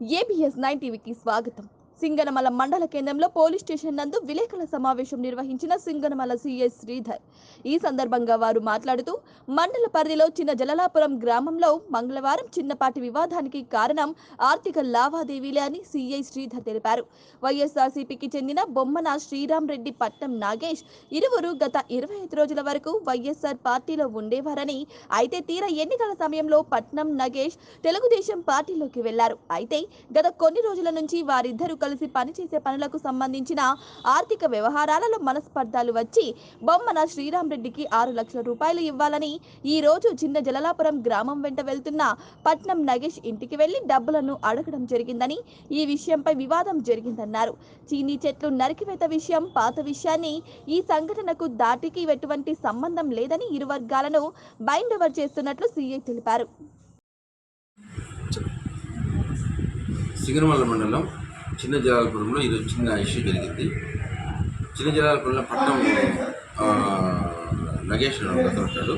ABS 9 టీవీకి స్వాగతం. సింగనమల మండల కేంద్రంలో పోలీస్ స్టేషన్ నందు విలేకరుల సమావేశం నిర్వహించిన సింగనమల సిఐ శ్రీధర్. ఈ సందర్భంగా వారు మాట్లాడుతూ మండల పరిధిలో చిన్న జలలాపురం గ్రామంలో మంగళవారం చిన్నపాటి వివాదానికి కారణం ఆర్థిక లావాదేవీలే అని సిఐ శ్రీధర్ తెలిపారు. వైఎస్ఆర్సీపీకి చెందిన బొమ్మన శ్రీరామ్ రెడ్డి పట్నం నాగేష్ ఇరువురు గత 25 రోజుల వరకు వైఎస్ఆర్ పార్టీలో ఉండేవారని, అయితే తీరా ఎన్నికల సమయంలో పట్నం నాగేష్ తెలుగుదేశం పార్టీలోకి వెళ్లారు. అయితే గత కొన్ని రోజుల నుంచి వారిద్దరూ కలిసి పనిచేసే పనులకు సంబంధించిన ఆర్థిక వ్యవహారాలలో మనస్పర్ధాలు వచ్చి బొమ్మన శ్రీరామ్ రెడ్డికి 6 లక్షల రూపాయలు ఇవ్వాలని ఈ రోజు చిన్న జలలాపురం గ్రామం వెంట వెళ్తున్న పట్నం నగేష్ ఇంటికి వెళ్లి డబ్బులను అడగడం జరిగిందని, ఈ విషయంపై వివాదం జరిగిందన్నారు. చీనీ చెట్లు నరికివేత విషయం పాత విషయాన్ని, ఈ సంఘటనకు దాటికి ఎటువంటి సంబంధం లేదని ఇరు వర్గాలను బైండ్ ఓవర్ చేస్తున్నట్లు సీఐ తెలిపారు. సింగనమల మండలం చిన్న జలాలపురంలో ఈరోజు చిన్న ఇష్యూ జరిగింది. చిన్న జలాలపురంలో పట్నం నగేష్ అతను ఉంటాడు.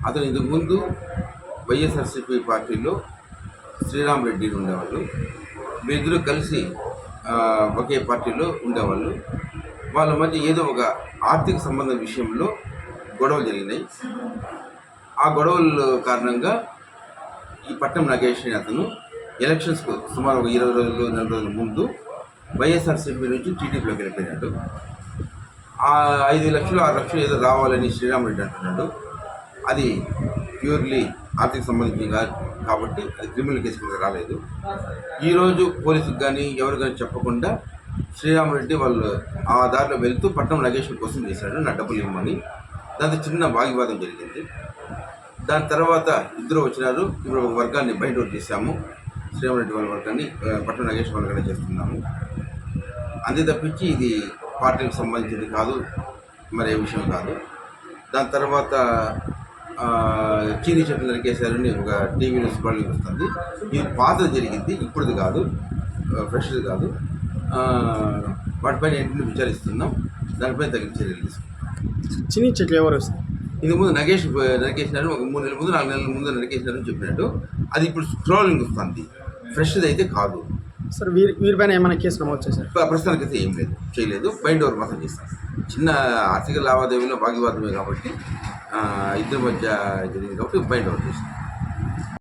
అతను ఇంతకుముందు వైఎస్ఆర్సీపీ పార్టీలో శ్రీరామ్ రెడ్డి ఉండేవాళ్ళు. వీరిద్దరూ కలిసి ఒకే పార్టీలో ఉండేవాళ్ళు. వాళ్ళ మధ్య ఏదో ఒక ఆర్థిక సంబంధం విషయంలో గొడవలు జరిగినాయి. ఆ గొడవల కారణంగా ఈ పట్నం నగేష్ అతను ఎలక్షన్స్కు సుమారు ఒక 20 రోజులు 4 రోజుల ముందు వైఎస్ఆర్సీపీ నుంచి టీడీపీలోకి వెళ్ళిపోయినాడు. ఆ 5 లక్షలు 6 లక్షలు ఏదో రావాలని శ్రీరామ్ రెడ్డి అంటున్నాడు. అది ప్యూర్లీ ఆర్థిక సంబంధించి కాబట్టి అది క్రిమినల్ కేసు కింద రాలేదు. ఈరోజు పోలీసులకు కానీ ఎవరు కానీ చెప్పకుండా శ్రీరామ్ రెడ్డి వాళ్ళు ఆ దారిలో వెళ్తూ పట్నం నగేష్ కోసం చేశాడు, నా డబ్బులు ఇవ్వమని. దాంతో చిన్న వాగ్వివాదం జరిగింది. దాని తర్వాత ఇద్దరు వచ్చినారు. ఇప్పుడు ఒక వర్గాన్ని బయట చేశాము, శ్రీరామ్ రెడ్డి వాళ్ళ వర్గాన్ని పట్నం నగేష్ వర్గాన్ని చేస్తున్నాము. అంతే తప్పించి ఇది పార్టీకి సంబంధించింది కాదు, మరే విషయం కాదు. దాని తర్వాత చీనీ చెట్లు నరికేశారని ఒక టీవీ న్యూస్ కాలింగ్ వస్తుంది. ఇది పాతది జరిగింది, ఇప్పుడుది కాదు, ఫ్రెష్ది కాదు. వాటిపైన ఏంటంటే విచారిస్తున్నాం, దానిపైన తగిన చర్యలు తీసుకుంటాం. చిన్ని చెట్లు ఎవరు వస్తారు? ఇంతకుముందు నగేష్ నరికేసినారు, ఒక 3 నెలల ముందు 4 నెలల ముందు నరికేసినారని చెప్పినట్టు. అది ఇప్పుడు స్క్రోలింగ్ వస్తుంది, ఫ్రెష్ది అయితే కాదు. సార్ వీరిపైన ఏమైనా కేసు నమోదు చేశారు? ప్రస్తుతానికి అయితే ఏం లేదు, చేయలేదు. బైండ్ ఓవర్ మాత్రం చేస్తాం. చిన్న ఆర్థిక లావాదేవీలో వాగ్వివాదమే కాబట్టి ఇద్దరి మధ్య జరిగింది కాబట్టి బైండ్ ఓవర్ చేస్తాం.